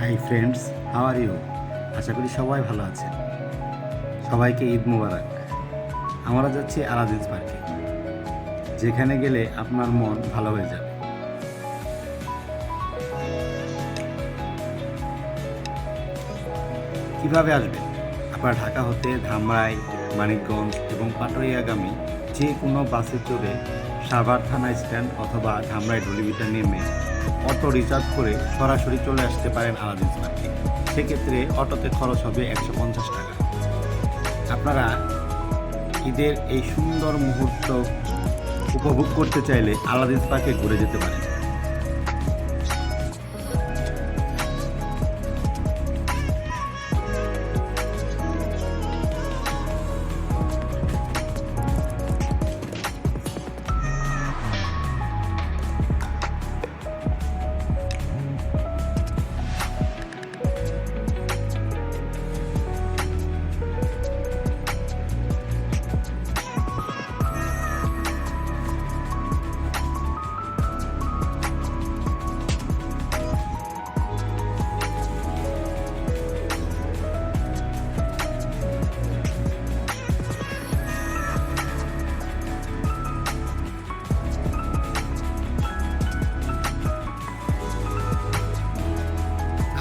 High friends, how are you? আশা করি সবাই ভালো আছেন। সবাইকে ঈদ মুবারক। আমরা যাচ্ছি আলাদিন্স পার্কে, যেখানে গেলে আপনার মন ভালো হয়ে যাবে। কিভাবে আসবেন? আপনার ঢাকা হতে ধামরাই, মানিকগঞ্জ এবং পাটুরিয়াগামী যে কোনো বাসে চড়ে সাভার থানা স্ট্যান্ড অথবা ধামরাই ঢুলিবিটা নেমে অটো রিজার্ভ করে সরাসরি চলে আসতে পারেন আলাদিন্স পার্কে। সেক্ষেত্রে অটোতে খরচ হবে 150 টাকা। আপনারা ঈদের এই সুন্দর মুহূর্ত উপভোগ করতে চাইলে আলাদিন্স পার্কে ঘুরে যেতে পারেন।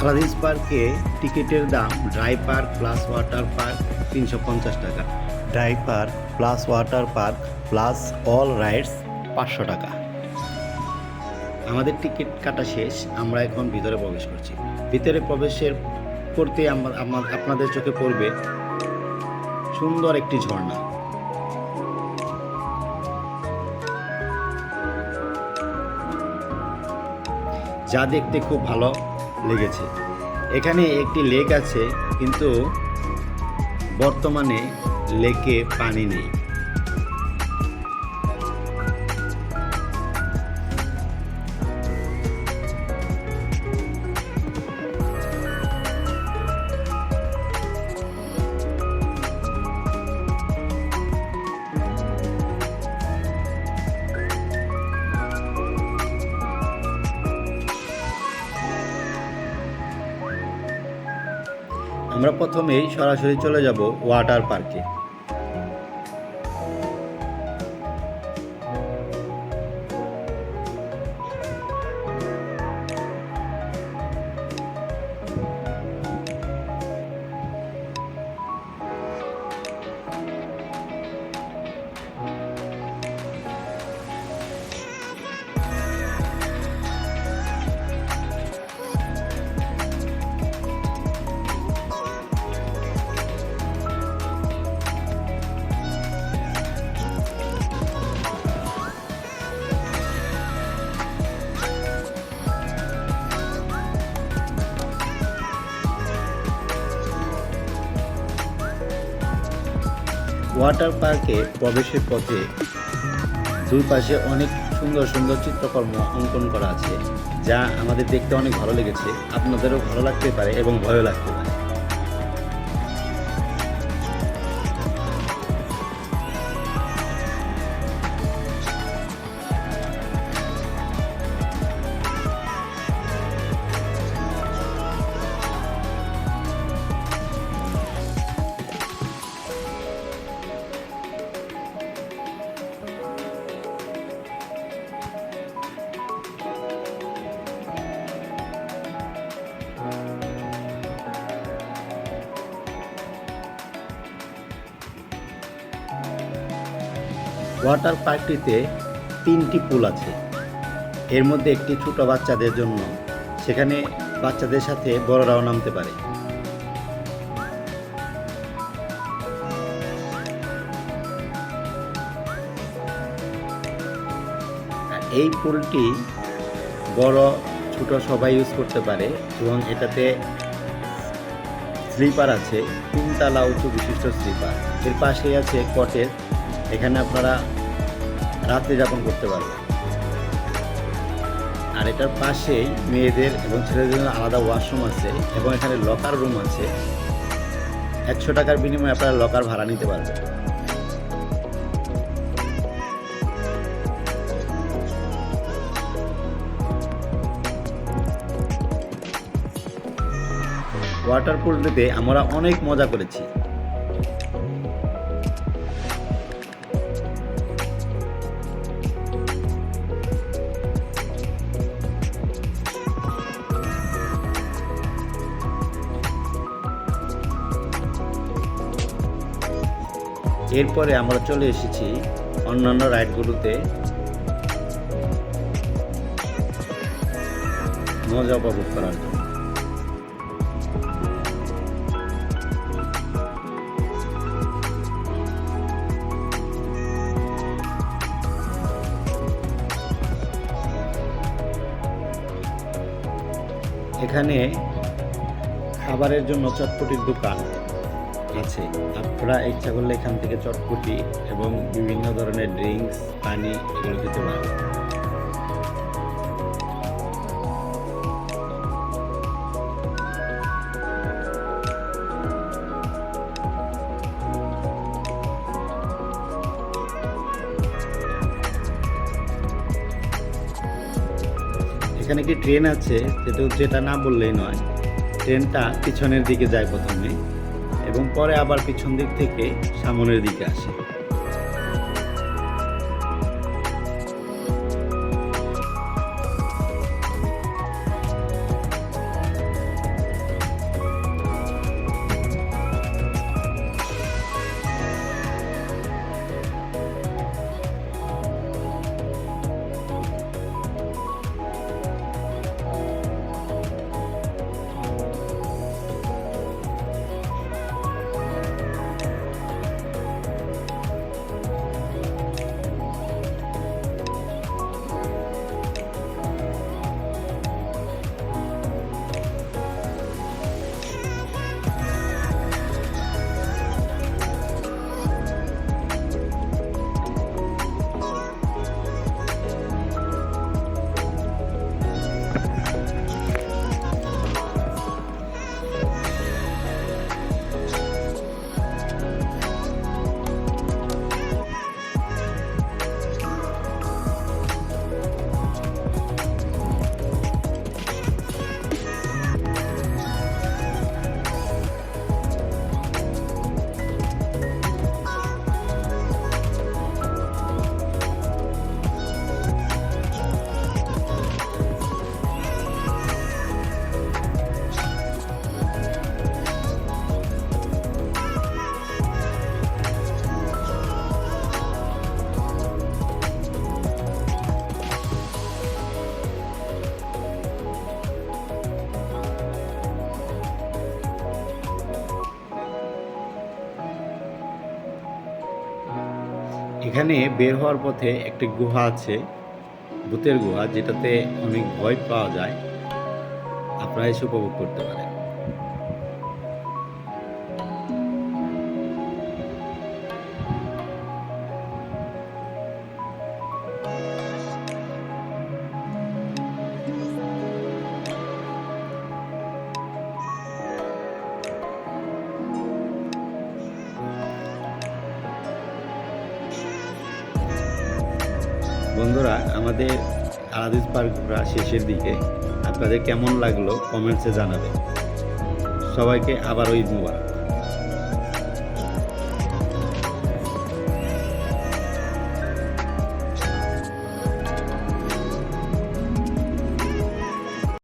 আলাদিন্স পার্কে টিকিটের দাম dry park plus water park 350 টাকা, dry park plus water park plus all rides 500 টাকা। আমাদের টিকিট কাটা শেষ, আমরা এখন ভিতরে প্রবেশ করছি। ভিতরে প্রবেশের করতে আপনাদের চোখে পড়বে সুন্দর একটি ঝর্ণা। যা দেখতে খুব ভালো লেগেছে। এখানে একটি লেক আছে, কিন্তু বর্তমানে লেকে পানি নেই। আমরা প্রথমেই সরাসরি চলে যাব ওয়াটার পার্কে। ওয়াটার পার্কে প্রবেশের পথে দুই পাশে অনেক সুন্দর সুন্দর চিত্রকর্ম অঙ্কন করা আছে, যা আমাদের দেখতে অনেক ভালো লেগেছে। আপনাদেরও ভালো লাগতে পারে এবং ভয়ও লাগতে পারে। ওয়াটার পার্কটিতে 3টি পুল আছে। এর মধ্যে একটি ছোট বাচ্চাদের জন্য, সেখানে বাচ্চাদের সাথে বড়রাও নামতে পারে। এই পুলটি বড় ছোট সবাই ইউজ করতে পারে এবং এটাতে স্লিপার আছে, 3 তলা উঁচু বিশিষ্ট স্লিপার। এর পাশেই আছে কটেজ, এখানে আপনারা রাত্রি যাপন করতে পারবেন। আর এটার পাশেই মেয়েদের এবং ছেলেদের জন্য আলাদা ওয়াশরুম আছে এবং এখানে লকার রুম আছে। 100 টাকার বিনিময়ে আপনারা লকার ভাড়া নিতে পারবেন। ওয়াটার পুলটিতে আমরা অনেক মজা করেছি। এরপরে আমরা চলে এসেছি অন্যান্য রাইডগুলোতে মজা উপভোগ করার জন্য। এখানে খাবারের জন্য চটপটির দোকান আছে, আপনারা ইচ্ছা করলে এখান থেকে চটপটি এবং বিভিন্ন ধরনের ড্রিঙ্কস, পানি এগুলো খেতে পারেন। এখানে কি ট্রেন আছে, যেটা না বললেই নয়। ট্রেনটা পিছনের দিকে যায় প্রথমে এবং পরে আবার পিছন দিক থেকে সামনের দিকে আসে। এখানে বের হওয়ার পথে একটি গুহা আছে, ভূতের গুহা, যেটাতে অনেক ভয় পাওয়া যায়। আপনারা এসে উপভোগ করতে পারেন। বন্ধুরা, আমাদের আলাদিস পার্ক ঘোরা শেষের দিকে। আপনাদের কেমন লাগলো কমেন্টসে জানাবেন। সবাইকে আবারও ঈদ মুবারক।